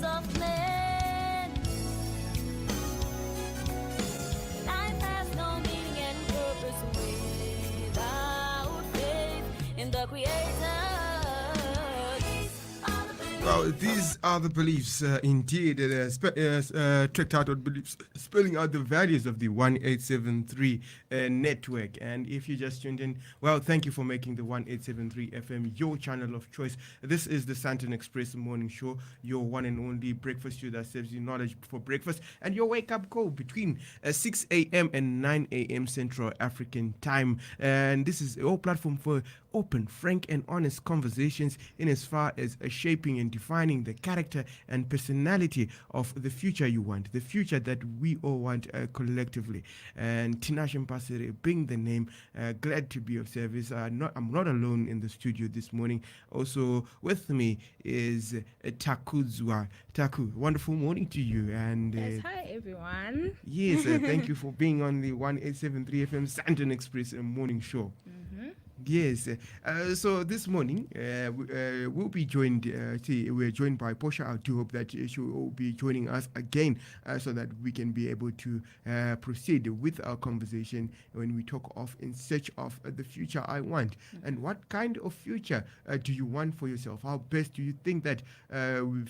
souls of men. Life has no meaning and purpose without faith in the Creator. Well, these are the beliefs, indeed, tracked out of beliefs, spelling out the values of the 1873 network. And if you just tuned in, well, thank you for making the 1873 FM your channel of choice. This is the Santon Express Morning Show, your one and only breakfast show that serves you knowledge for breakfast and your wake-up call between 6 a.m. and 9 a.m. Central African Time. And this is your platform for open, frank, and honest conversations in as far as shaping and defining the character and personality of the future you want, the future that we all want collectively. And Tinashe Mpasere, being the name, glad to be of service. I'm not alone in the studio this morning. Also with me is Takuzwa. Taku, wonderful morning to you. And yes, hi everyone. Yes, thank you for being on the 1873 FM Santon Express morning show. Yes, so this morning we'll be joined. We're joined by Portia. I do hope that she will be joining us again, so that we can be able to proceed with our conversation when we talk of in search of the future I want. And what kind of future do you want for yourself? How best do you think that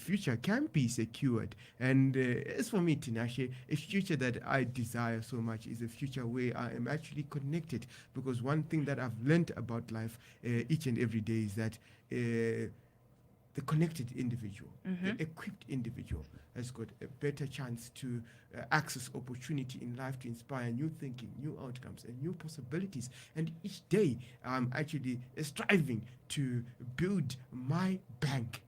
future can be secured? And as for me, Tinashe, a future that I desire so much is a future where I am actually connected, because one thing that I've learned about life each and every day is that the connected individual, the equipped individual has got a better chance to access opportunity in life, to inspire new thinking, new outcomes, and new possibilities. And each day I'm actually striving to build my bank.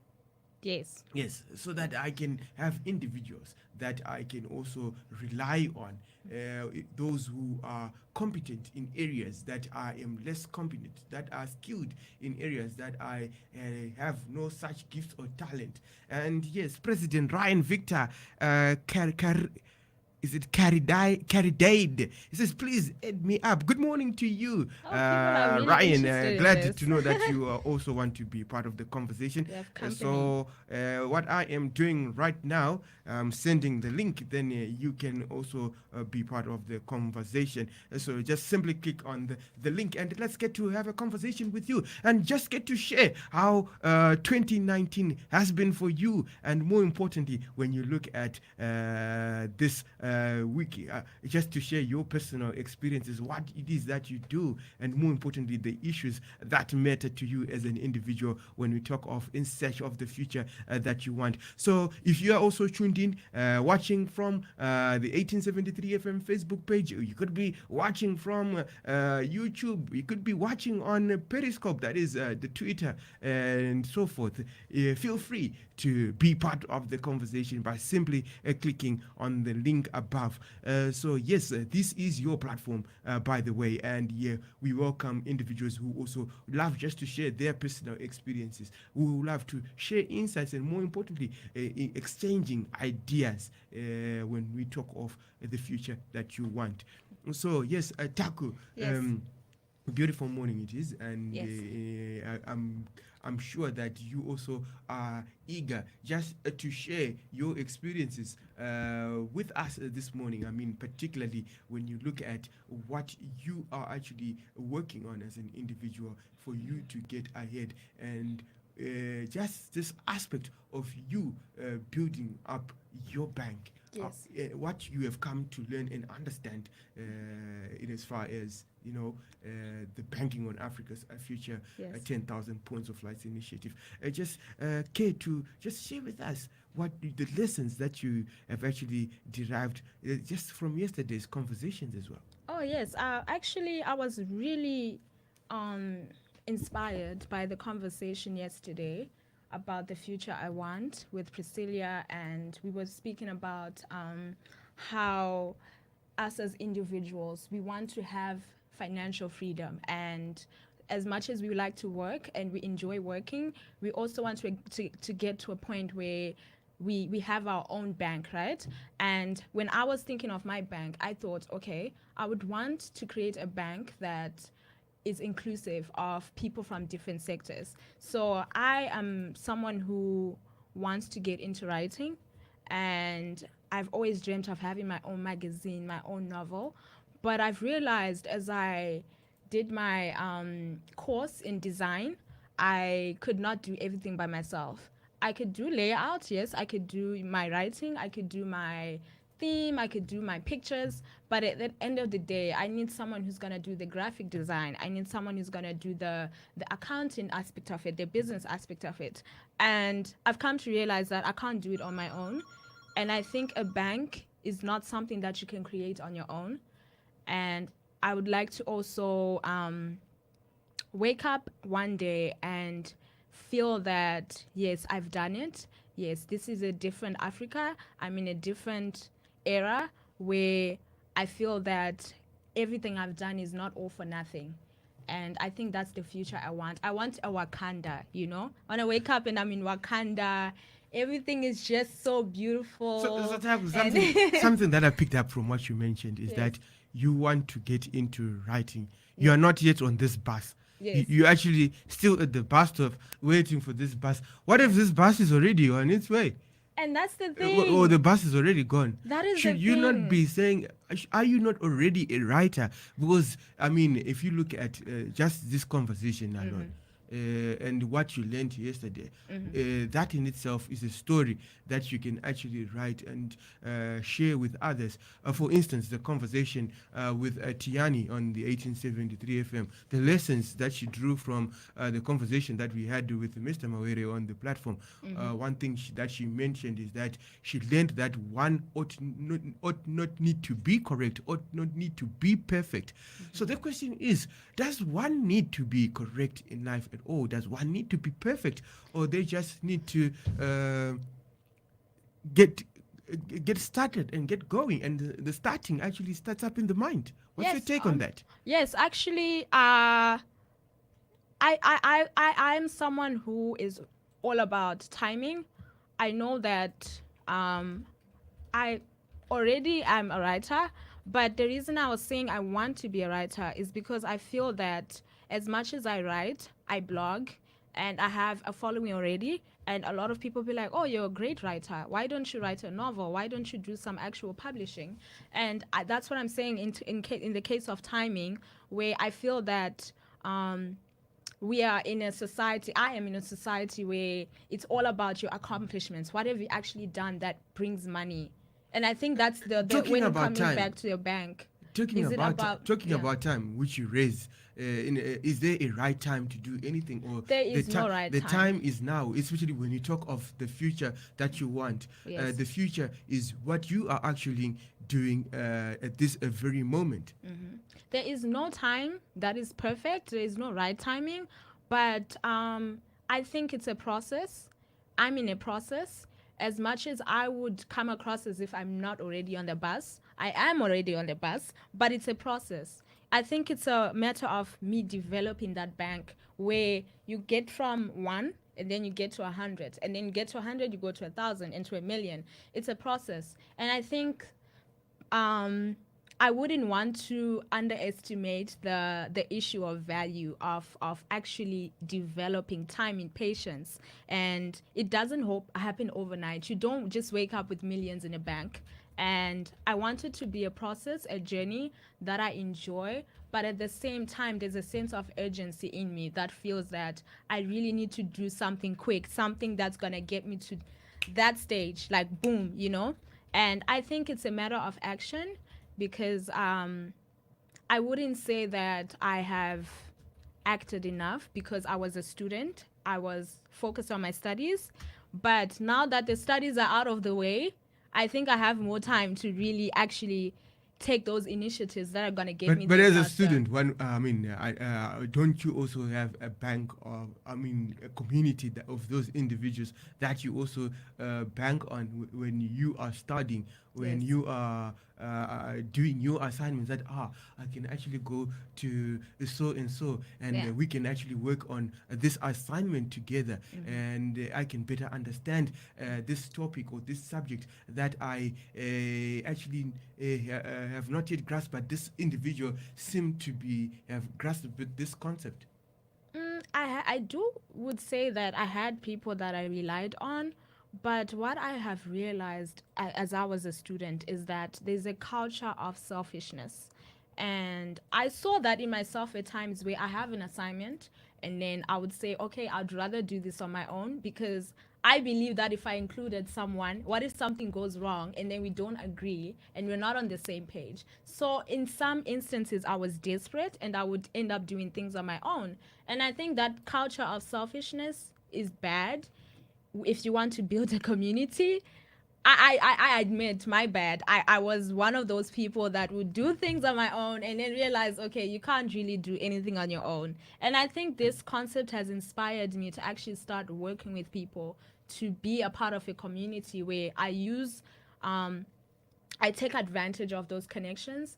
Yes. Yes, so that I can have individuals that I can also rely on, those who are competent in areas that I am less competent, that are skilled in areas that I have no such gifts or talent. And yes, President Ryan Victor is it Caridade? He says, please add me up. Good morning to you, people are really Ryan. interested in Glad this. to know that you also want to be part of the conversation. We have company. So what I am doing right now, I'm sending the link. Then you can also be part of the conversation. So just simply click on the link and let's get to have a conversation with you and just get to share how 2019 has been for you. And more importantly, when you look at this wiki, just to share your personal experiences, what it is that you do, and more importantly, the issues that matter to you as an individual when we talk of in search of the future that you want. So if you are also tuned in, watching from the 1873 FM Facebook page, you could be watching from YouTube, you could be watching on Periscope, that is the Twitter and so forth. Feel free to be part of the conversation by simply clicking on the link above. So yes, this is your platform, by the way, and we welcome individuals who also love just to share their personal experiences, who love to share insights, and more importantly, exchanging ideas when we talk of the future that you want. So yes, Taku, Yes. beautiful morning it is, and Yes. I'm sure that you also are eager just to share your experiences with us this morning. I mean, particularly when you look at what you are actually working on as an individual for you to get ahead, and just this aspect of you building up your bank. Yes. What you have come to learn and understand in as far as the Banking on Africa's Future Yes. 10,000 Points of Light initiative. Just care to just share with us what the lessons that you have actually derived just from yesterday's conversations as well. Oh yes. Actually, I was really inspired by the conversation yesterday about the future I want with Priscilla, and we were speaking about how us as individuals, we want to have financial freedom, and as much as we like to work and we enjoy working, we also want to get to a point where we have our own bank, right? And when I was thinking of my bank, I thought, okay, I would want to create a bank that is inclusive of people from different sectors. So I am someone who wants to get into writing, and I've always dreamt of having my own magazine, my own novel. But I've realized as I did my course in design, I could not do everything by myself. I could do layout, yes, I could do my writing, I could do my theme, I could do my pictures, but at the end of the day, I need someone who's gonna do the graphic design. I need someone who's gonna do the accounting aspect of it, the business aspect of it. And I've come to realize that I can't do it on my own. And I think a bank is not something that you can create on your own. And I would like to also wake up one day and feel that, yes, I've done it. Yes, this is a different Africa. I'm in a different era where I feel that everything I've done is not all for nothing. And I think that's the future I want. I want a Wakanda, you know? When I wake up and I'm in Wakanda, everything is just so beautiful. So Tabu, And- something that I picked up from what you mentioned is Yes. that you want to get into writing. You are not yet on this bus. Yes. You actually still at the bus stop waiting for this bus. What if this bus is already on its way? And that's the Or thing. the bus is already gone. That is Should the you not thing. be saying, are you not already a writer? Because, I mean, if you look at just this conversation alone, and what you learned yesterday, that in itself is a story that you can actually write and share with others. For instance, the conversation with Tiani on the 1873 FM, the lessons that she drew from the conversation that we had with Mr. Mawere on the platform. One thing that she mentioned is that she learned that one ought not need to be correct, ought not need to be perfect. So the question is, does one need to be correct in life at all? Does one need to be perfect, or they just need to get started and get going? And the starting actually starts up in the mind. What's your Yes, take on that? Yes, actually, I'm someone who is all about timing. I know that I already am a writer, but the reason I was saying I want to be a writer is because I feel that as much as I write, I blog, and I have a following already. And a lot of people be like, "Oh, you're a great writer. Why don't you write a novel? Why don't you do some actual publishing?" And that's what I'm saying in the case of timing, where I feel that we are in a society, I am in a society where it's all about your accomplishments. What have you actually done that brings money? And I think that's the Talking when about coming time. back to your bank. Talking Is it about yeah. about time, which you raise, is there a right time to do anything, or There is the no right the time. time is now? Especially when you talk of the future that you want. Yes. The future is what you are actually doing at this very moment. There is no time that is perfect. There is no right timing, but I think it's a process. I'm in a process. As much as I would come across as if I'm not already on the bus, I am already on the bus, but it's a process. I think it's a matter of me developing that bank where you get from one and then you get to 100, and then you get to 100, you go to 1,000 and to 1,000,000. It's a process. And I think I wouldn't want to underestimate the issue of value of actually developing time and patience. And it doesn't happen overnight. You don't just wake up with millions in a bank. And I want it to be a process, a journey that I enjoy. But at the same time, there's a sense of urgency in me that feels that I really need to do something quick, something that's going to get me to that stage, like boom, you know? And I think it's a matter of action because I wouldn't say that I have acted enough because I was a student. I was focused on my studies. But now that the studies are out of the way, I think I have more time to really actually take those initiatives that are going to get me But there as a faster. student, don't you also have a bank of, a community of those individuals that you also bank on when you are studying, when Yes. you are doing your assignments? That I can actually go to so and so, and Yeah. we can actually work on this assignment together, and I can better understand this topic or this subject that I actually have not yet grasped, but this individual seemed to be have grasped with this concept. I would say that I had people that I relied on But what I have realized as I was a student is that there's a culture of selfishness. And I saw that in myself at times where I have an assignment and then I would say, okay, I'd rather do this on my own because I believe that if I included someone, what if something goes wrong and then we don't agree and we're not on the same page? So, in some instances, I was desperate and I would end up doing things on my own. And I think that culture of selfishness is bad if you want to build a community. I admit my bad. I was one of those people that would do things on my own and then realize, okay, you can't really do anything on your own. And I think this concept has inspired me to actually start working with people to be a part of a community where um, I take advantage of those connections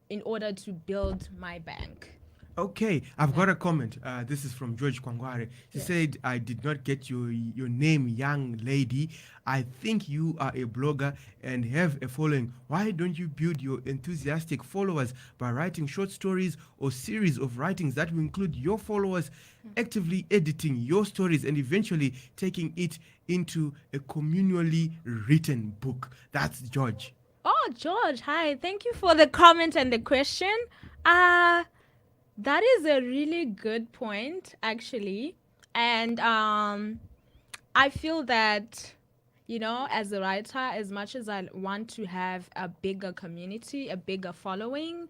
in order to build my bank. Okay, I've Yeah. got a comment. This is from George Kwangware. She Yes. said, I did not get your name, young lady. I think you are a blogger and have a following. Why don't you build your enthusiastic followers by writing short stories or series of writings that will include your followers, actively editing your stories and eventually taking it into a communally written book? That's George. Oh, George, hi. Thank you for the comment and the question. Uh, that is a really good point, actually. And I feel that, as a writer, as much as I want to have a bigger community, a bigger following,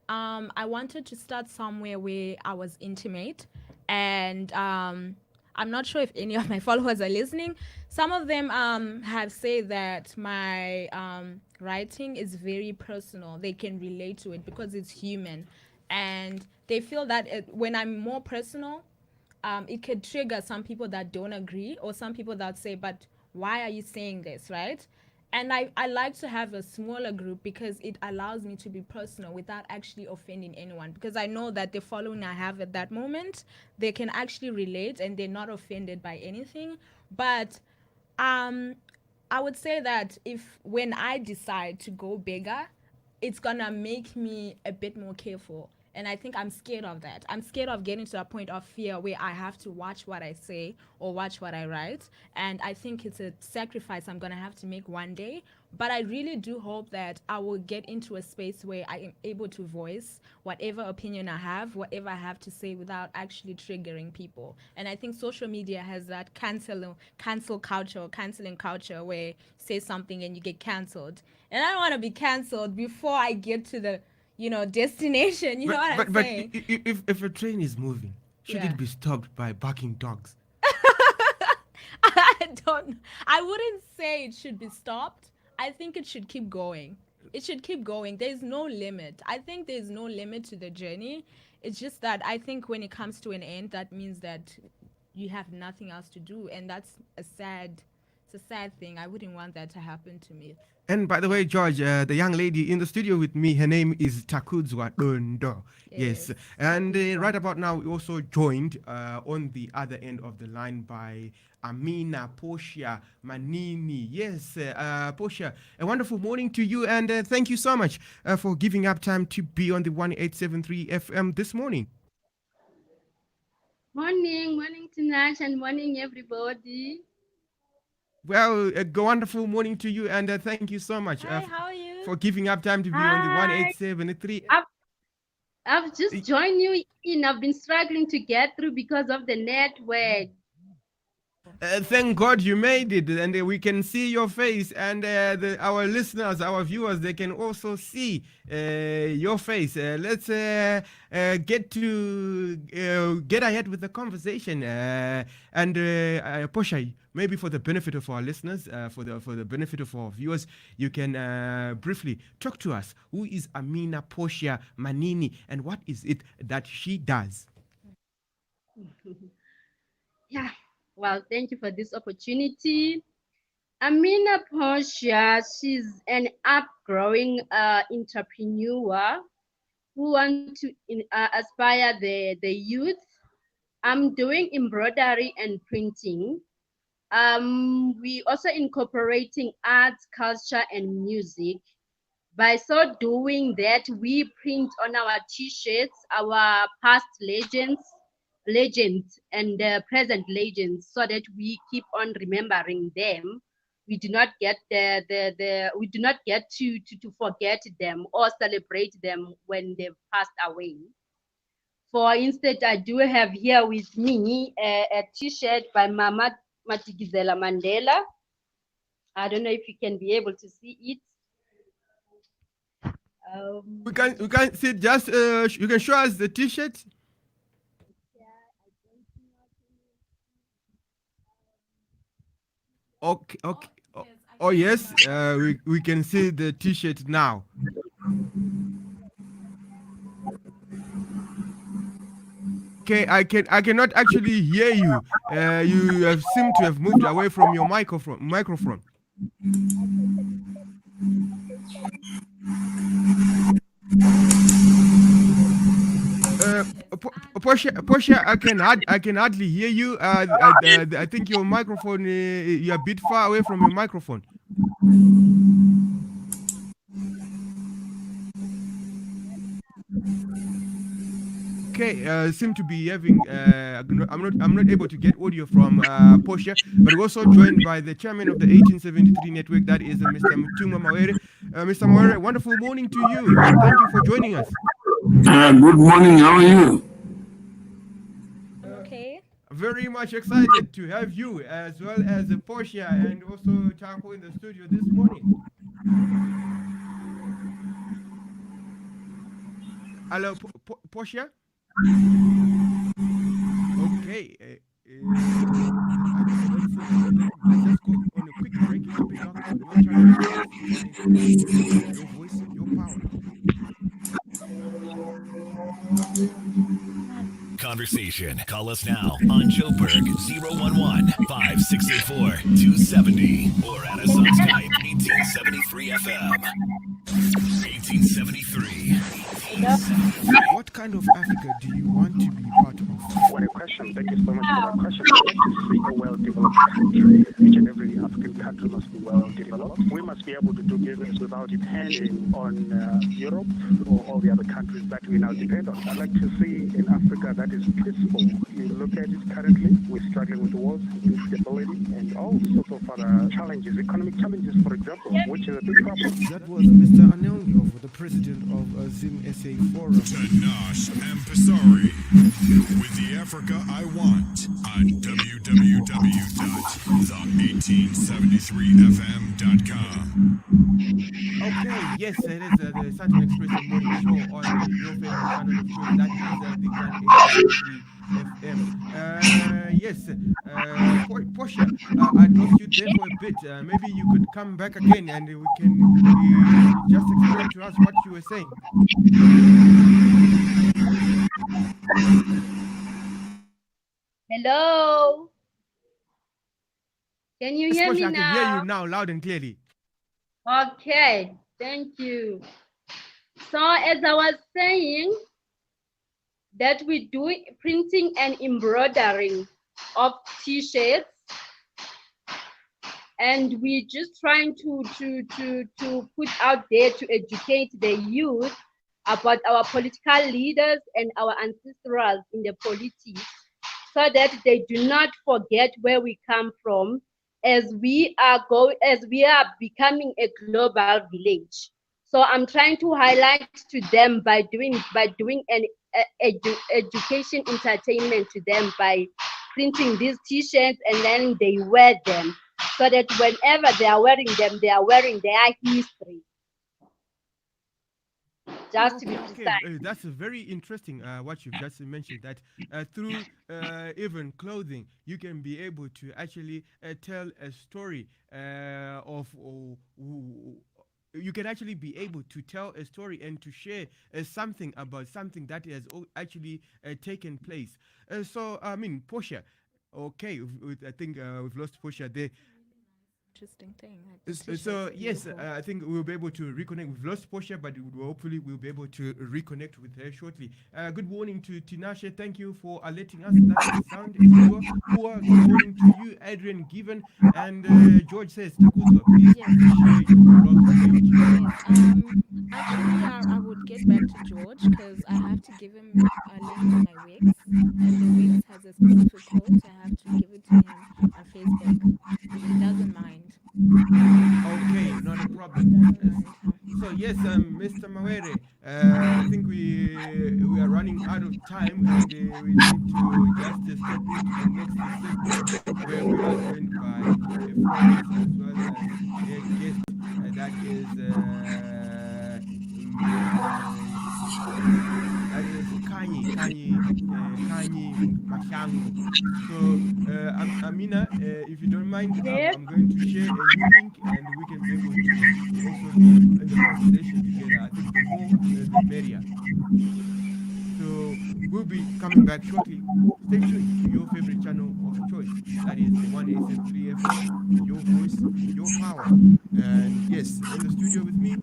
I wanted to start somewhere where I was intimate. And I'm not sure if any of my followers are listening. Some of them have said that my writing is very personal. They can relate to it because it's human. And they feel that when I'm more personal, it could trigger some people that don't agree or some people that say, but why are you saying this, right? And I like to have a smaller group because it allows me to be personal without actually offending anyone. Because I know that the following I have at that moment, they can actually relate and they're not offended by anything. But um, I would say that if when I decide to go bigger, it's gonna make me a bit more careful. And I think I'm scared of that. I'm scared of getting to a point of fear where I have to watch what I say or watch what I write. And I think it's a sacrifice I'm gonna have to make one day. But I really do hope that I will get into a space where I am able to voice whatever opinion I have, whatever I have to say without actually triggering people. And I think social media has that cancel culture or canceling culture where you say something and you get cancelled. And I don't want to be cancelled before I get to the, destination. You know what I'm But saying? if a train is moving, should Yeah. it be stopped by barking dogs? I don't. I wouldn't say it should be stopped. I think it should keep going. It should keep going. There's no limit. I think there's no limit to the journey. It's just that I think when it comes to an end, that means that you have nothing else to do, and that's a sad. It's a sad thing. I wouldn't want that to happen to me. And by the Yeah. way, George, the young lady in the studio with me, her name is Takudzwa Dondo. Yes. Yes. And right Takuzwa. about now, we also joined on the other end of the line by Amina Portia Manini. Yes, Portia, a wonderful morning to you. And thank you so much for giving up time to be on the 1873 FM this morning. Morning, Tinashe, and morning, everybody. Well, a wonderful morning to you. And thank you so much Hi. How are you? for giving up time to be on the Hi, 1873. I've, I've just joined you in. I've been struggling to get through because of the network. Thank God you made it, and we can see your face, and our listeners, our viewers, they can also see your face. Let's get to get ahead with the conversation, and Posha, maybe for the benefit of our listeners, for the benefit of our viewers, you can briefly talk to us. Who is Amina Portia Manini, and what is it that she does? Yeah, well, thank you for this opportunity. Amina Portia, she's an upgrowing entrepreneur who want to aspire the youth. I'm doing embroidery and printing. We also incorporating arts, culture, and music. By so doing that, we print on our t-shirts our past legends, legends and present legends, so that we keep on remembering them. We do not get we do not get to forget them or celebrate them when they've passed away. For instance, I do have here with me a T-shirt by Mama Matigizela Mandela. I don't know if you can be able to see it. We can see just you can show us the T-shirt. Okay, okay. Oh yes, we can see the T-shirt now. Okay, I cannot actually hear you. You have seem to have moved away from your microphone. Portia, I can hardly hear you. I think your microphone, you're a bit far away from your microphone. Okay, seem to be having. I'm not able to get audio from Portia, but we're also joined by the chairman of the 1873 network. That is Mr. Mutuma Mawere. Mr. Mawere, wonderful morning to you, and thank you for joining us. Good morning. How are you? Okay. Very much excited to have you as well as Portia and also Chaco in the studio this morning. Hello, Portia. Okay. Let's just go on a quick break. It's belongs to your channel. Your voice, your power. Conversation. Call us now on Joburg 011-5684-270 or at us on Skype 1873 FM. 1873. What kind of Africa do you want to be part of? What a question. Thank you so much for that question. I'd like to see a well-developed country. Each and every African country must be well-developed. We must be able to do business without depending on Europe or all the other countries that we now depend on. I'd like to see an Africa that is peaceful. You look at it currently, we're struggling with wars, instability, and all sorts of other challenges, economic challenges, for example, which is a big problem. That was Mr. Anel Ndlovu, the president of Zim SA Forum. Tanash and Pasari with the Africa I Want on www.the1873fm.com. Okay, yes, it is the Saturn Express morning show on your favorite channel of shows. That is the 1873 FM. Yes, Portia, I lost you there for a bit. Maybe you could come back again and we can just explain to us what you were saying. Hello. Can you Yes, hear Portia, me I can hear now? you now loud and clearly. Okay, thank you. So as I was saying, that we do printing and embroidering of T-shirts, and we're just trying to put out there to educate the youth about our political leaders and our ancestors in the politics, so that they do not forget where we come from, as we are becoming a global village. So I'm trying to highlight to them by doing an education entertainment to them by printing these T-shirts, and then they wear them, so that whenever they are wearing them, they are wearing their history. Just to be precise. Okay, that's very interesting. What you've just mentioned, that through even clothing, you can be able to actually tell a story of. You can actually be able to tell a story and to share something about something that has actually taken place. So, I mean, Portia, okay, I think we've lost Portia there. Interesting thing. So yes, I think we'll be able to reconnect. We've lost Portia, but hopefully we'll be able to reconnect with her shortly. Good morning to Tinashe. Thank you for alerting us that the sound is poor. Good morning to you, Adrian Given, and George says, Takuzwa, please share your blog page. Yes. Actually, I would get back to George because I have to give him a link to my Wix, and the Wix Okay, not a problem. So yes, Mr. Mawere, I think we are running out of time, and we need to just step into the next segment where we are joined by Florence as well as a guest that is that is Kanye Mashango. So, Amina, if you don't mind, Yes. I'm going to share a new link and we can be able to also be in the conversation together. I think the more, the merrier. So, we'll be coming back shortly. Stay tuned to your favorite channel of choice. That is 1SM3 FM, your voice, your power. And yes, in the studio with me,